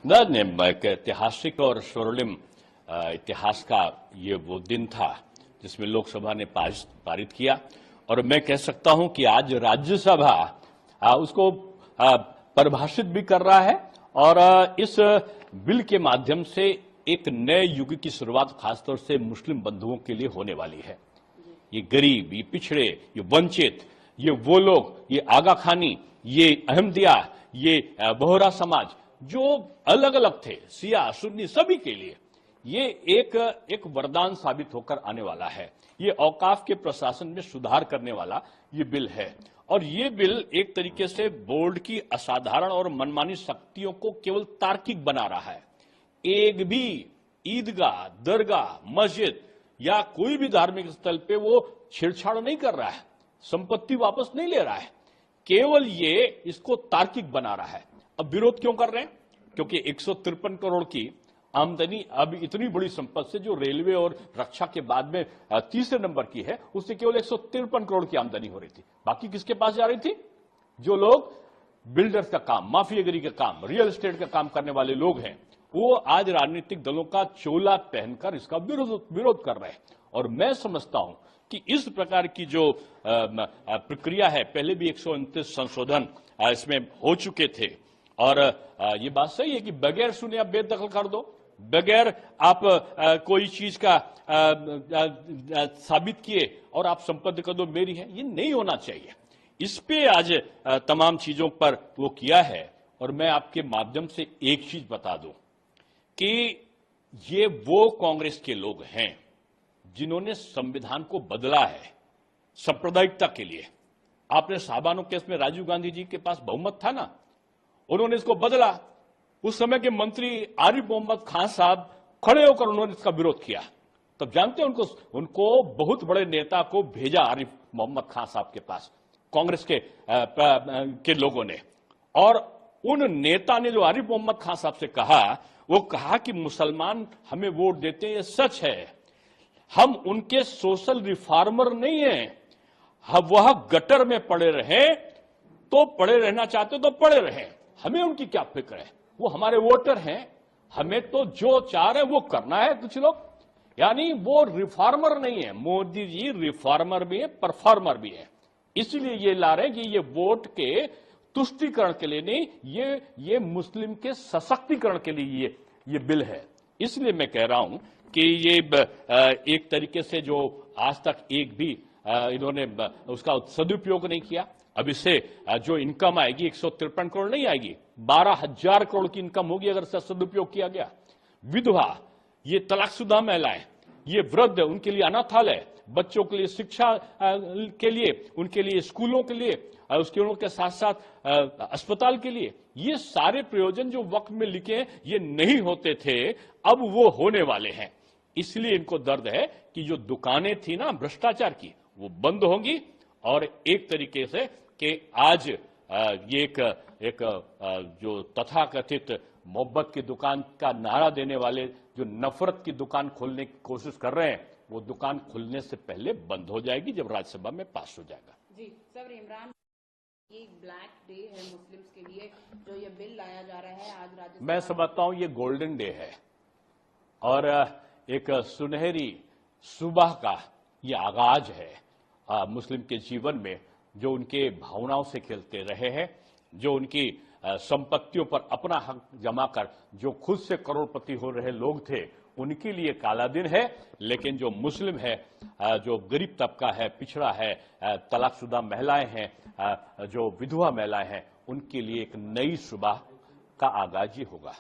एक ऐतिहासिक और स्वर्णिम इतिहास का ये वो दिन था जिसमें लोकसभा ने पारित किया और मैं कह सकता हूं कि आज राज्यसभा उसको परिभाषित भी कर रहा है और इस बिल के माध्यम से एक नए युग की शुरुआत खासतौर से मुस्लिम बंधुओं के लिए होने वाली है। ये गरीब, ये पिछड़े, ये वंचित, ये वो लोग, ये आगा खानी, ये अहमदिया, ये बोहरा समाज जो अलग अलग थे, सिया सुन्नी, सभी के लिए ये एक वरदान साबित होकर आने वाला है। ये औकाफ के प्रशासन में सुधार करने वाला ये बिल है और ये बिल एक तरीके से बोर्ड की असाधारण और मनमानी शक्तियों को केवल तार्किक बना रहा है। एक भी ईदगाह, दरगाह, मस्जिद या कोई भी धार्मिक स्थल पे वो छेड़छाड़ नहीं कर रहा है, संपत्ति वापस नहीं ले रहा है, केवल ये इसको तार्किक बना रहा है। अब विरोध क्यों कर रहे हैं? क्योंकि 153 करोड़ की आमदनी अब इतनी बड़ी संपत्ति से जो रेलवे और रक्षा के बाद में तीसरे नंबर की है, उससे केवल 153 करोड़ की आमदनी हो रही थी। बाकी किसके पास जा रही थी? जो लोग बिल्डर्स का काम, माफियागिरी का काम, रियल एस्टेट का काम करने वाले लोग हैं, वो आज राजनीतिक दलों का चोला पहनकर इसका विरोध कर रहे हैं। और मैं समझता हूं कि इस प्रकार की जो प्रक्रिया है, पहले भी 129 संशोधन इसमें हो चुके थे और ये बात सही है कि बगैर सुने आप बेदखल कर दो, बगैर आप कोई चीज का साबित किए और आप संपत्ति कर दो मेरी है, ये नहीं होना चाहिए। इस पे आज तमाम चीजों पर वो किया है और मैं आपके माध्यम से एक चीज बता दूं कि ये वो कांग्रेस के लोग हैं जिन्होंने संविधान को बदला है सांप्रदायिकता के लिए। आपने साहबानो केस में राजीव गांधी जी के पास बहुमत था ना, उन्होंने इसको बदला। उस समय के मंत्री आरिफ मोहम्मद खान साहब खड़े होकर उन्होंने इसका विरोध किया। तब जानते हैं उनको बहुत बड़े नेता को भेजा आरिफ मोहम्मद खान साहब के पास, कांग्रेस के लोगों ने, और उन नेता ने जो आरिफ मोहम्मद खान साहब से कहा, वो कहा कि मुसलमान हमें वोट देते हैं, ये सच है, हम उनके सोशल रिफॉर्मर नहीं हैं, वह गटर में पड़े रहे तो पड़े रहना चाहते तो पड़े रहे, हमें उनकी क्या फिक्र है, वो हमारे वोटर हैं, हमें तो जो चाह रहे वो करना है। कुछ लोग यानी वो रिफॉर्मर नहीं है, मोदी जी रिफॉर्मर भी है, परफॉर्मर भी है, इसलिए ये ला रहे हैं कि ये वोट के तुष्टीकरण के लिए नहीं, ये मुस्लिम के सशक्तिकरण के लिए ये बिल है। इसलिए मैं कह रहा हूं कि ये एक तरीके से जो आज तक एक भी इन्होंने उसका सदुपयोग नहीं किया, अब इससे जो इनकम आएगी 153 करोड़ नहीं आएगी, 12,000 करोड़ की इनकम होगी अगर इसका सदुपयोग किया गया। विधवा, ये तलाकशुदा महिलाएं, ये वृद्ध, उनके लिए अनाथालय, बच्चों के लिए शिक्षा के लिए, उनके लिए स्कूलों के लिए, उसके साथ साथ अस्पताल के लिए, ये सारे प्रयोजन जो वक्त में लिखे हैं ये नहीं होते थे, अब वो होने वाले हैं। इसलिए इनको दर्द है कि जो दुकानें थी ना भ्रष्टाचार की, वो बंद होंगी और एक तरीके से कि आज ये एक जो तथाकथित मोहब्बत की दुकान का नारा देने वाले जो नफरत की दुकान खोलने की कोशिश कर रहे हैं, वो दुकान खुलने से पहले बंद हो जाएगी जब राज्यसभा में पास हो जाएगा। जी सर, इमरान, ये ब्लैक डे है मुस्लिम्स के लिए जो ये बिल लाया जा रहा है आज राज्यसभा। मैं समझता हूं ये गोल्डन डे है और एक सुनहरी सुबह का ये आगाज है मुस्लिम के जीवन में, जो उनके भावनाओं से खेलते रहे हैं, जो उनकी संपत्तियों पर अपना हक जमा कर जो खुद से करोड़पति हो रहे लोग थे, उनके लिए काला दिन है। लेकिन जो मुस्लिम है, जो गरीब तबका है, पिछड़ा है, तलाकशुदा महिलाएं हैं, जो विधवा महिलाएं हैं, उनके लिए एक नई सुबह का आगाज ही होगा।